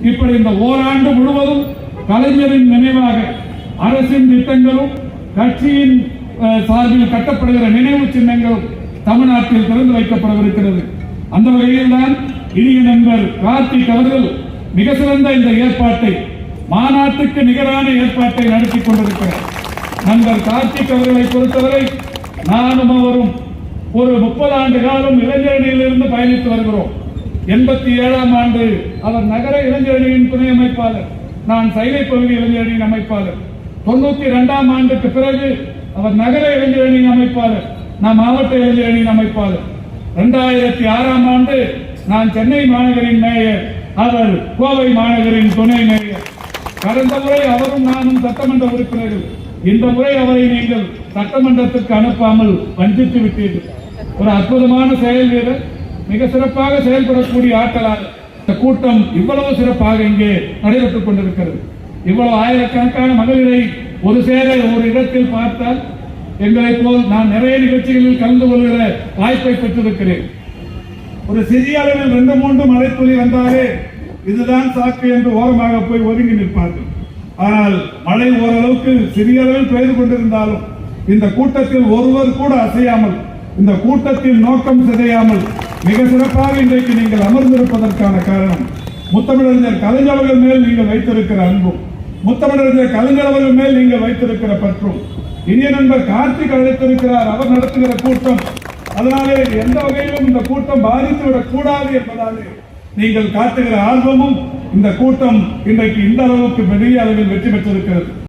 இப்படி இந்த ஓராண்டு முழுவதும் கலைஞரின் நினைவாக அரசின் திட்டங்களும் கட்சியின் சார்பில் கட்டப்படுகிற நினைவு சின்னங்களும் தமிழ்நாட்டில் திறந்து வைக்கப்படவிருக்கிறது. அந்த வகையில் தான் இனிய நண்பர் கார்த்திக் அவர்கள் மிக சிறந்த இந்த ஏற்பாட்டை, மாநாட்டுக்கு நிகரான ஏற்பாட்டை நடத்தி கொண்டிருக்கிறார். நண்பர் கார்த்திக் அவர்களை பொறுத்தவரை நானும் அவரும் ஒரு 30 ஆண்டு காலம் இளைஞரணியிலிருந்து பயணித்து வருகிறோம். 87ஆம் ஆண்டு அவர் நகர இளைஞரணியின் துணை அமைப்பாளர், நான் சைலை பகுதி இளைஞரணியின் அமைப்பாளர். 92ஆம் ஆண்டுக்கு பிறகு அவர் நகர இளைஞரணியின் அமைப்பாளர், நான் மாவட்ட இளைஞரணியின் அமைப்பாளர். 2006ஆம் ஆண்டு நான் சென்னை மாநகரின் மேயர், அவர் கோவை மாநகரின் துணை மேயர். கடந்த முறை அவரும் நானும் சட்டமன்ற உறுப்பினர்கள். இந்த முறை அவரை நீங்கள் சட்டமன்றத்திற்கு அனுப்பாமல் வஞ்சித்து விட்டீர்கள். ஒரு அற்புதமான செயல் வீரர், மிக சிறப்பாக செயல்படக்கூடிய ஆற்றலாளர். இந்த கூட்டம் இவ்வளவு சிறப்பாக இங்கே நடைபெற்றுக் கொண்டிருக்கிறது. இவ்வளவு ஆயிரக்கணக்கான மகளிரை ஒரு சேர ஒரு இடத்தில் பார்த்தால் எங்களை போல் நான் நிறைய நிகழ்ச்சிகளில் கலந்து கொள்கிற வாய்ப்பை பெற்றிருக்கிறேன். ஒரு சிறிய அளவில் 2-3 மழைத்துளி வந்தாலே இதுதான் சாக்கு என்று ஓரமாக போய் ஒதுங்கி நிற்பார்கள். ஆனால் மழை ஓரளவுக்கு சிறிய அளவில் பெய்து கொண்டிருந்தாலும் இந்த கூட்டத்தில் ஒருவர் கூட அசையாமல், இந்த கூட்டத்தின் நோக்கம் சிதையாமல் மிக சிறப்பாக இன்றைக்கு நீங்கள் அமர்ந்திருப்பதற்கான காரணம் முத்தமிழறிஞர் கலைஞர்கள் மேல் நீங்கள் வைத்திருக்கிற அன்பும், முத்தமிழறிஞர் கலைஞர்கள் மேல் நீங்கள் வைத்திருக்கிற பற்றும். இனிய நண்பர் கார்த்திக் அழைத்திருக்கிறார், அவர் நடத்துகிற கூட்டம். அதனாலே எந்த வகையிலும் இந்த கூட்டம் பாதித்துவிடக் கூடாது என்பதாலே நீங்கள் காட்டுகிற ஆர்வமும் இந்த கூட்டம் இன்றைக்கு இந்த அளவுக்கு பெரிய அளவில் வெற்றி பெற்றிருக்கிறது.